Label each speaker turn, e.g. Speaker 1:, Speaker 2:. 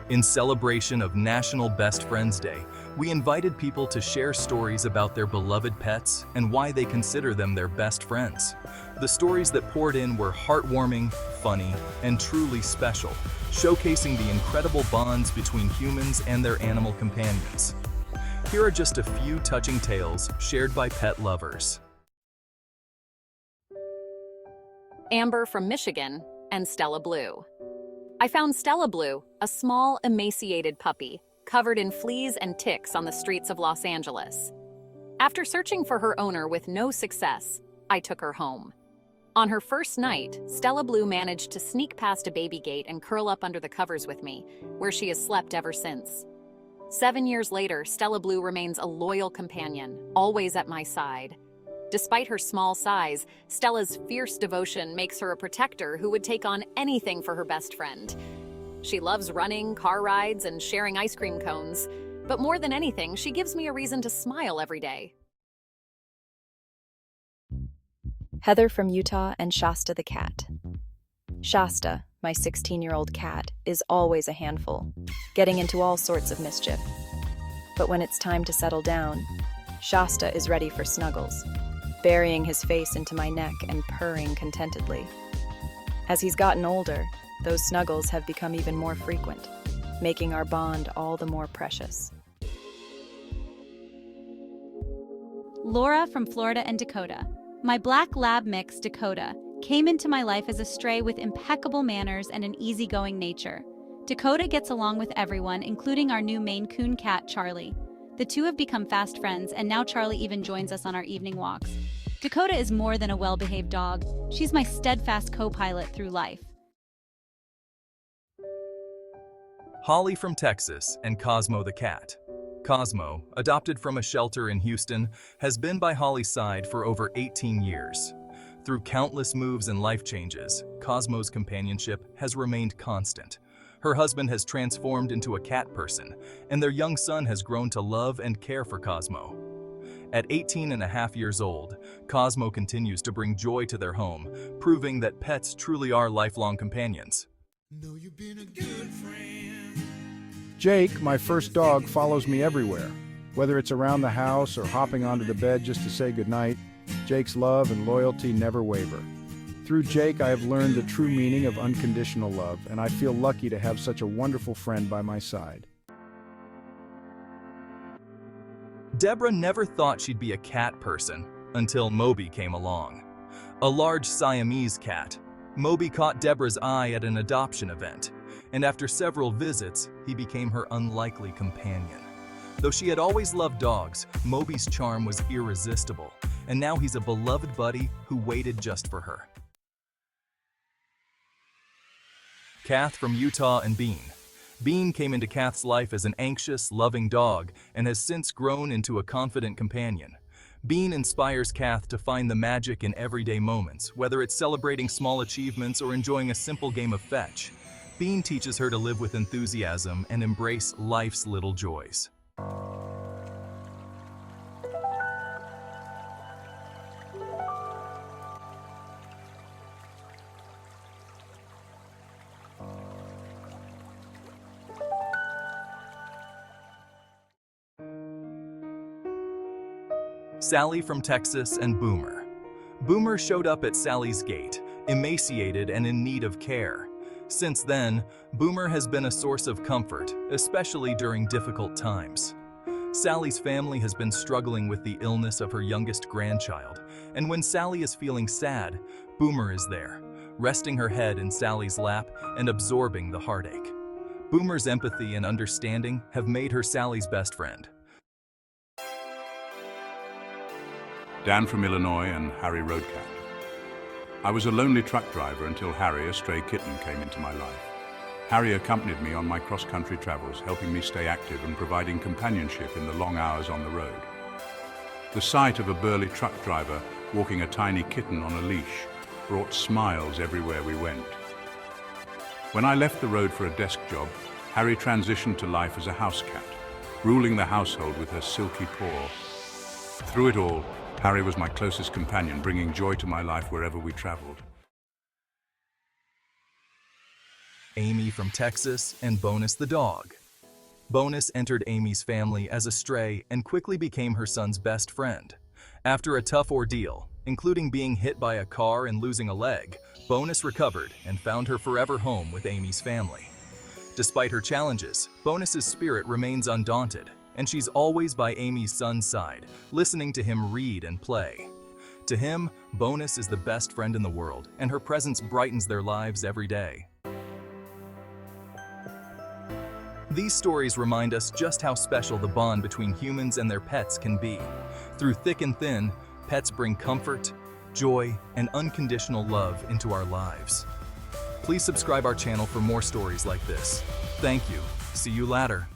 Speaker 1: In celebration of National Best Friends Day, we invited people to share stories about their beloved pets and why they consider them their best friends. The stories that poured in were heartwarming, funny, and truly special, showcasing the incredible bonds between humans and their animal companions. Here are just a few touching tales shared by pet lovers.
Speaker 2: Amber from Michigan and Stella Blue. I found Stella Blue, a small, emaciated puppy, covered in fleas and ticks on the streets of Los Angeles. After searching for her owner with no success, I took her home. On her first night, Stella Blue managed to sneak past a baby gate and curl up under the covers with me, where she has slept ever since. 7 years later, Stella Blue remains a loyal companion, always at my side. Despite her small size, Stella's fierce devotion makes her a protector who would take on anything for her best friend. She loves running, car rides, and sharing ice cream cones. But more than anything, she gives me a reason to smile every day.
Speaker 3: Heather from Utah and Shasta the cat. Shasta, my 16-year-old cat, is always a handful, getting into all sorts of mischief. But when it's time to settle down, Shasta is ready for snuggles, burying his face into my neck and purring contentedly. As he's gotten older, those snuggles have become even more frequent, making our bond all the more precious.
Speaker 4: Laura from Florida and Dakota. My black lab mix, Dakota, came into my life as a stray with impeccable manners and an easygoing nature. Dakota gets along with everyone, including our new Maine Coon cat, Charlie. The two have become fast friends, and now Charlie even joins us on our evening walks. Dakota is more than a well-behaved dog. She's my steadfast co-pilot through life.
Speaker 1: Holly from Texas and Cosmo the cat. Cosmo, adopted from a shelter in Houston, has been by Holly's side for over 18 years. Through countless moves and life changes, Cosmo's companionship has remained constant. Her husband has transformed into a cat person, and their young son has grown to love and care for Cosmo. At 18 and a half years old, Cosmo continues to bring joy to their home, proving that pets truly are lifelong companions.
Speaker 5: Know you've been a good friend.
Speaker 6: Jake, my first dog, follows me everywhere. Whether it's around the house or hopping onto the bed just to say goodnight, Jake's love and loyalty never waver. Through Jake, I have learned the true meaning of unconditional love, and I feel lucky to have such a wonderful friend by my side.
Speaker 1: Deborah never thought she'd be a cat person until Moby came along. A large Siamese cat, Moby caught Deborah's eye at an adoption event, and after several visits, he became her unlikely companion. Though she had always loved dogs, Moby's charm was irresistible, and now he's a beloved buddy who waited just for her. Kath from Utah and Bean. Bean came into Kath's life as an anxious, loving dog and has since grown into a confident companion. Bean inspires Kath to find the magic in everyday moments, whether it's celebrating small achievements or enjoying a simple game of fetch. Bean teaches her to live with enthusiasm and embrace life's little joys. Sally from Texas and Boomer. Boomer showed up at Sally's gate, emaciated and in need of care. Since then, Boomer has been a source of comfort, especially during difficult times. Sally's family has been struggling with the illness of her youngest grandchild, and when Sally is feeling sad, Boomer is there, resting her head in Sally's lap and absorbing the heartache. Boomer's empathy and understanding have made her Sally's best friend.
Speaker 7: Dan from Illinois and Harry Roadcat. I was a lonely truck driver until Harry, a stray kitten, came into my life. Harry accompanied me on my cross-country travels, helping me stay active and providing companionship in the long hours on the road. The sight of a burly truck driver walking a tiny kitten on a leash brought smiles everywhere we went. When I left the road for a desk job, Harry transitioned to life as a house cat, ruling the household with her silky paw. Through it all, Harry was my closest companion, bringing joy to my life wherever we traveled.
Speaker 1: Amy from Texas, and Bonus the dog. Bonus entered Amy's family as a stray and quickly became her son's best friend. After a tough ordeal, including being hit by a car and losing a leg, Bonus recovered and found her forever home with Amy's family. Despite her challenges, Bonus's spirit remains undaunted, and she's always by Amy's son's side, listening to him read and play. To him, Bonus is the best friend in the world, and her presence brightens their lives every day. These stories remind us just how special the bond between humans and their pets can be. Through thick and thin, pets bring comfort, joy, and unconditional love into our lives. Please subscribe our channel for more stories like this. Thank you. See you later.